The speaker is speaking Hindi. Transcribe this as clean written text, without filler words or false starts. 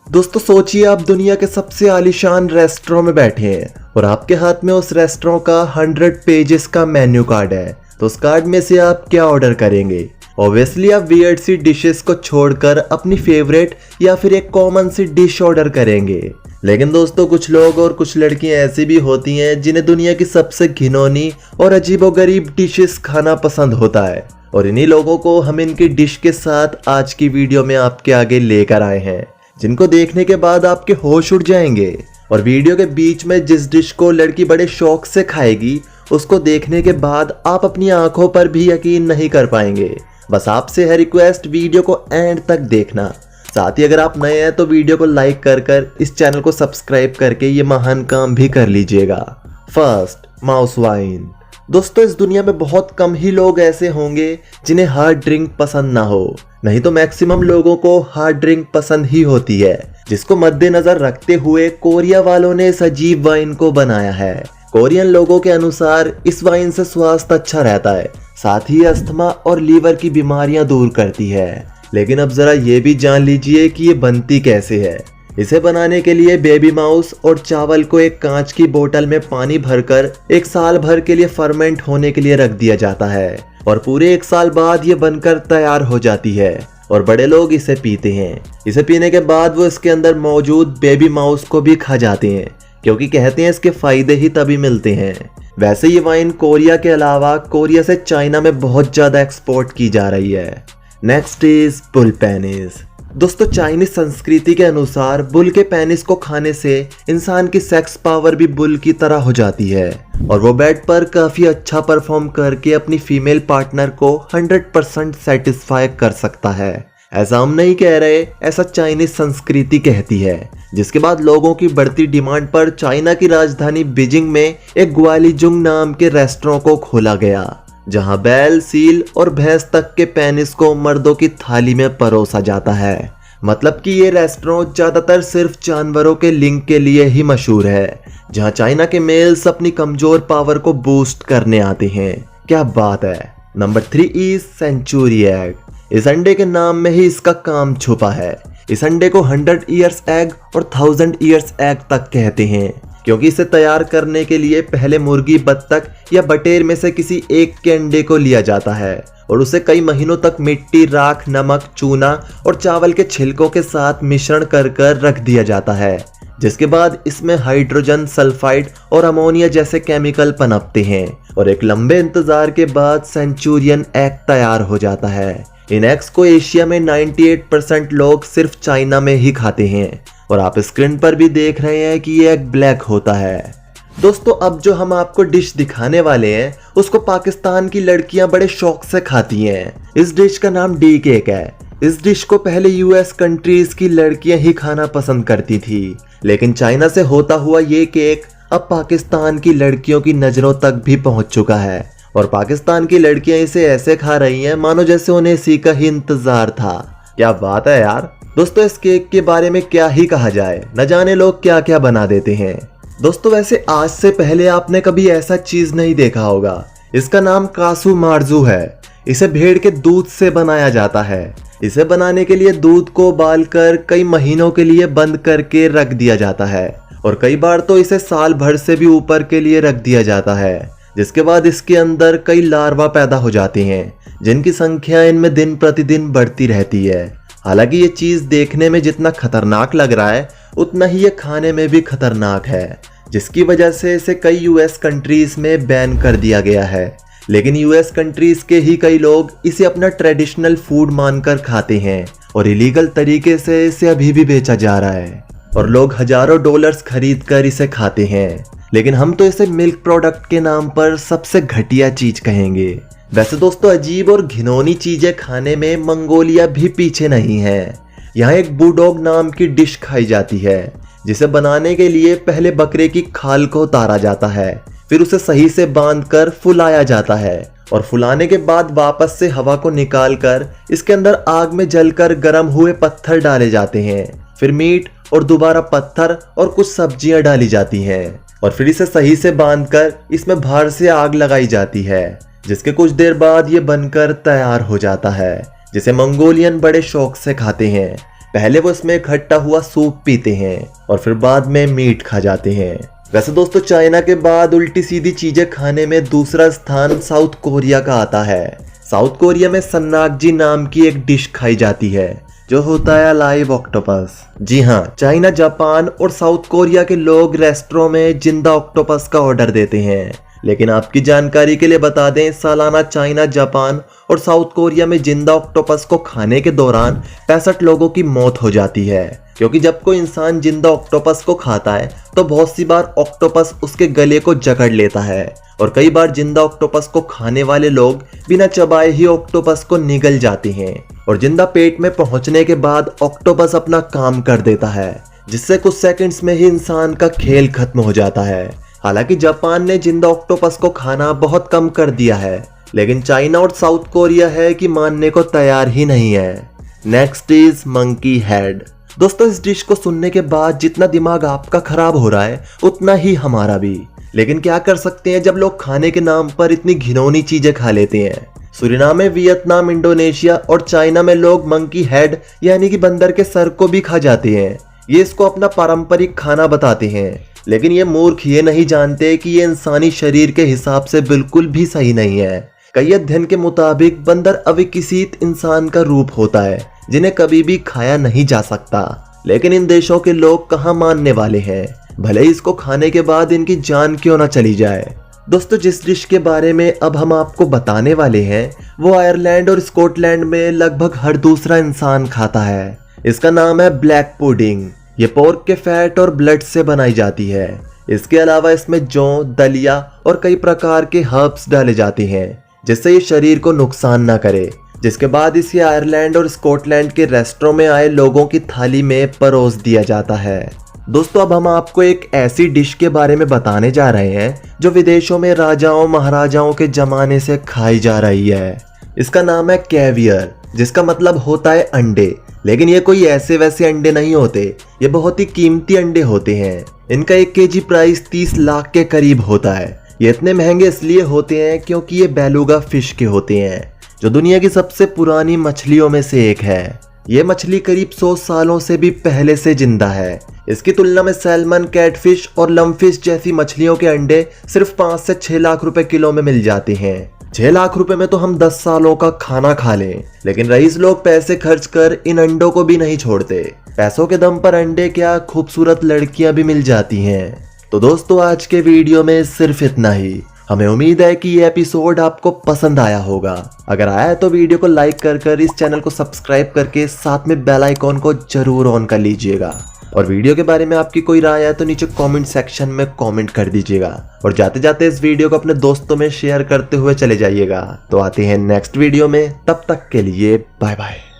दोस्तों सोचिए आप दुनिया के सबसे आलीशान रेस्टोरेंट में बैठे हैं और आपके हाथ में उस रेस्टोरेंट का 100 पेजेस का मेन्यू कार्ड है। तो उस कार्ड में से आप क्या ऑर्डर करेंगे? ऑब्वियसली आप वियर्ड सी डिशेस को छोड़कर अपनी फेवरेट या फिर एक कॉमन सी डिश ऑर्डर करेंगे। लेकिन दोस्तों कुछ लोग और कुछ लड़कियां ऐसी भी होती हैं जिन्हें दुनिया की सबसे घिनौनी और अजीबोगरीब डिशेस खाना पसंद होता है, और इन्हीं लोगों को हम इनकी डिश के साथ आज की वीडियो में आपके आगे लेकर आए हैं, जिनको देखने के बाद आपके होश उड़ जाएंगे। और वीडियो के बीच में जिस डिश को लड़की बड़े शौक से खाएगी, उसको देखने के बाद आप अपनी आंखों पर भी यकीन नहीं कर पाएंगे। बस आपसे है रिक्वेस्ट, वीडियो को एंड तक देखना। साथ ही अगर आप नए हैं तो वीडियो को लाइक कर इस चैनल को सब्सक्राइब करके ये महान काम भी कर लीजिएगा। First, mouse wine. दोस्तों इस दुनिया में बहुत कम ही लोग ऐसे होंगे जिन्हें हार्ड ड्रिंक पसंद ना हो, नहीं तो मैक्सिमम लोगों को हार्ड ड्रिंक पसंद ही होती है, जिसको मद्देनजर रखते हुए कोरिया वालों ने इस अजीब वाइन को बनाया है। कोरियन लोगों के अनुसार इस वाइन से स्वास्थ्य अच्छा रहता है, साथ ही अस्थमा और लीवर की बीमारियां दूर करती है। लेकिन अब जरा ये भी जान लीजिए कि ये बनती कैसे है। इसे बनाने के लिए बेबी माउस और चावल को एक कांच की बोतल में पानी भरकर 1 साल भर के लिए फर्मेंट होने के लिए रख दिया जाता है, और पूरे 1 साल बाद ये बनकर तैयार हो जाती है और बड़े लोग इसे पीते हैं। इसे पीने के बाद वो इसके अंदर मौजूद बेबी माउस को भी खा जाते हैं, क्योंकि कहते हैं इसके फायदे ही तभी मिलते हैं। वैसे ये वाइन कोरिया के अलावा कोरिया से चाइना में बहुत ज्यादा एक्सपोर्ट की जा रही है। Next is bull penis. दोस्तों चाइनीज संस्कृति के अनुसार बुल के पेनिस को खाने से इंसान की सेक्स पावर भी बुल की तरह हो जाती है, और वो बेड पर काफी अच्छा परफॉर्म करके अपनी फीमेल पार्टनर को 100% सेटिस्फाई कर सकता है। ऐसा हम नहीं कह रहे, ऐसा चाइनीज संस्कृति कहती है। जिसके बाद लोगों की बढ़ती डिमांड पर चाइना की राजधानी बीजिंग में एक ग्वालीजुंग नाम के रेस्टोरेंट को खोला गया, जहां बैल, सील और भैंस तक के पेनिस को मर्दों की थाली में परोसा जाता है। मतलब कि ये रेस्टोरेंट ज्यादातर सिर्फ जानवरों के लिंग के लिए ही मशहूर है, जहां चाइना के मेल्स अपनी कमजोर पावर को बूस्ट करने आते हैं। क्या बात है। Number 3 is century egg. इस अंडे के नाम में ही इसका काम छुपा है। इस अंडे को 100 ईयर्स एग और 1000 ईयर्स एग तक कहते हैं, क्योंकि इसे तैयार करने के लिए पहले मुर्गी, बत्तख या बटेर में से किसी एक के अंडे को लिया जाता है और उसे कई महीनों तक मिट्टी, राख, नमक, चूना और चावल के छिलकों के साथ मिश्रण कर रख दिया जाता है, जिसके बाद इसमें हाइड्रोजन सल्फाइड और अमोनिया जैसे केमिकल पनपते हैं, और एक लंबे इंतजार के बाद सेंचुरियन एग तैयार हो जाता है। इन एग्स को एशिया में 98% लोग सिर्फ चाइना में ही खाते हैं, और आप स्क्रीन पर भी देख रहे हैं कि ये एग ब्लैक होता है। दोस्तों अब जो हम आपको डिश दिखाने वाले हैं उसको पाकिस्तान की लड़कियां बड़े शौक से खाती हैं। इस डिश का नाम डी केक है। इस डिश को पहले यूएस कंट्रीज की लड़कियां ही खाना पसंद करती थी, लेकिन चाइना से होता हुआ ये केक अब पाकिस्तान की लड़कियों की नजरों तक भी पहुंच चुका है, और पाकिस्तान की लड़कियां इसे ऐसे खा रही हैं मानो जैसे उन्हें इसी का ही इंतजार था। क्या बात है यार। दोस्तों इस केक के बारे में क्या ही कहा जाए, न जाने लोग क्या क्या बना देते हैं। दोस्तों वैसे आज से पहले आपने कभी ऐसा चीज नहीं देखा होगा। इसका नाम कासू मार्जू है। इसे भेड़ के दूध से बनाया जाता है। इसे बनाने के लिए दूध को उबालकर कई महीनों के लिए बंद करके रख दिया जाता है, और कई बार तो इसे साल भर से भी ऊपर के लिए रख दिया जाता है, जिसके बाद इसके अंदर कई लार्वा पैदा हो जाते हैं, जिनकी संख्या इनमें दिन प्रतिदिन बढ़ती रहती है। हालांकि ये चीज देखने में जितना खतरनाक लग रहा है उतना ही ये खाने में भी खतरनाक है, जिसकी वजह से इसे कई यूएस कंट्रीज में बैन कर दिया गया है। लेकिन यूएस कंट्रीज के ही कई लोग इसे अपना ट्रेडिशनल फूड मानकर खाते हैं, और इलीगल तरीके से इसे अभी भी बेचा जा रहा है, और लोग हजारों डॉलर्स खरीद कर इसे खाते हैं। लेकिन हम तो इसे मिल्क प्रोडक्ट के नाम पर सबसे घटिया चीज कहेंगे। वैसे दोस्तों अजीब और घिनौनी चीजें खाने में मंगोलिया भी पीछे नहीं है। यहाँ एक बुलडॉग नाम की डिश खाई जाती है, जिसे बनाने के लिए पहले बकरे की खाल को उतारा जाता है, फिर उसे सही से बांधकर फुलाया जाता है, और फुलाने के बाद वापस से हवा को निकालकर इसके अंदर आग में जलकर गर्म हुए पत्थर डाले जाते हैं, फिर मीट और दोबारा पत्थर और कुछ सब्जियां डाली जाती हैं, और फिर इसे सही से बांधकर इसमें बाहर से आग लगाई जाती है, जिसके कुछ देर बाद ये बनकर तैयार हो जाता है, जिसे मंगोलियन बड़े शौक से खाते हैं। पहले वो इसमें इकट्ठा हुआ सूप पीते हैं और फिर बाद में मीट खा जाते हैं। वैसे दोस्तों चाइना के बाद उल्टी सीधी चीजें खाने में दूसरा स्थान साउथ कोरिया का आता है। साउथ कोरिया में सन्नागजी नाम की एक डिश खाई जाती है जो होता है लाइव ऑक्टोपस। जी हाँ, चाइना, जापान और साउथ कोरिया के लोग रेस्टोरेंट में जिंदा ऑक्टोपस का ऑर्डर देते हैं। लेकिन आपकी जानकारी के लिए बता दें, सालाना चाइना, जापान और साउथ कोरिया में जिंदा ऑक्टोपस को खाने के दौरान 65 लोगों की मौत हो जाती है। क्योंकि जब कोई इंसान जिंदा ऑक्टोपस को खाता है तो बहुत सी बार ऑक्टोपस उसके गले को जकड़ लेता है और कई बार जिंदा ऑक्टोपस को खाने वाले लोग बिना चबाए ही ऑक्टोपस को निगल जाते हैं और जिंदा पेट में पहुंचने के बाद ऑक्टोपस अपना काम कर देता है, जिससे कुछ सेकंड्स में ही इंसान का खेल खत्म हो जाता है। हालांकि जापान ने जिंदा ऑक्टोपस को खाना बहुत कम कर दिया है, लेकिन चाइना और साउथ कोरिया है कि मानने को तैयार ही नहीं है। Next is monkey head. दोस्तों इस डिश को सुनने के बाद जितना दिमाग आपका खराब हो रहा है उतना ही हमारा भी। लेकिन क्या कर सकते हैं जब लोग खाने के नाम पर इतनी घिनौनी चीजें खा लेते हैं। सूरीनाम में, वियतनाम, इंडोनेशिया और चाइना में लोग मंकी हेड यानी कि बंदर के सर को भी खा जाते हैं। ये इसको अपना पारंपरिक खाना बताते हैं, लेकिन ये मूर्ख ये नहीं जानते कि ये इंसानी शरीर के हिसाब से बिल्कुल भी सही नहीं है। कई अध्ययन के मुताबिक बंदर अविकसित इंसान का रूप होता है जिन्हें कभी भी खाया नहीं जा सकता। लेकिन इन देशों के लोग कहाँ मानने वाले हैं, भले ही इसको खाने के बाद इनकी जान क्यों ना चली जाए। दोस्तों जिस डिश के बारे में अब हम आपको बताने वाले हैं वो आयरलैंड और स्कॉटलैंड में लगभग हर दूसरा इंसान खाता है। इसका नाम है ब्लैक पुडिंग। ये पोर्क के फैट और ब्लड से बनाई जाती है। इसके अलावा इसमें जौ, दलिया और कई प्रकार के हर्ब्स डाले जाते हैं जिससे ये शरीर को नुकसान ना करे। जिसके बाद इसे आयरलैंड और स्कॉटलैंड के रेस्टोरेंट में आए लोगों की थाली में परोस दिया जाता है। दोस्तों अब हम आपको एक ऐसी डिश के बारे में बताने जा रहे हैं जो विदेशों में राजाओं महाराजाओं के जमाने से खाई जा रही है। इसका नाम है कैवियर, जिसका मतलब होता है अंडे। लेकिन ये कोई ऐसे वैसे अंडे नहीं होते, ये बहुत ही कीमती अंडे होते हैं। इनका 1 केजी प्राइस 30 लाख के करीब होता है। ये इतने महंगे इसलिए होते हैं क्योंकि ये बेलुगा फिश के होते हैं जो दुनिया की सबसे पुरानी मछलियों में से एक है। ये मछली करीब 100 सालों से भी पहले से जिंदा है। इसकी तुलना में सैल्मन, कैटफिश और लमफिश जैसी मछलियों के अंडे सिर्फ 5 से 6 लाख रुपए किलो में मिल जाते हैं। 6 लाख रुपए में तो हम 10 सालों का खाना खा लें। लेकिन रईस लोग पैसे खर्च कर इन अंडों को भी नहीं छोड़ते। पैसों के दम पर अंडे क्या, खूबसूरत लड़कियां भी मिल जाती हैं। तो दोस्तों आज के वीडियो में सिर्फ इतना ही। हमें उम्मीद है कि ये एपिसोड आपको पसंद आया होगा। अगर आया है तो वीडियो को लाइक कर इस चैनल को सब्सक्राइब करके साथ में बेल आइकॉन को जरूर ऑन कर लीजिएगा। और वीडियो के बारे में आपकी कोई राय है तो नीचे कमेंट सेक्शन में कमेंट कर दीजिएगा। और जाते जाते इस वीडियो को अपने दोस्तों में शेयर करते हुए चले जाइएगा। तो आते हैं नेक्स्ट वीडियो में, तब तक के लिए बाय बाय।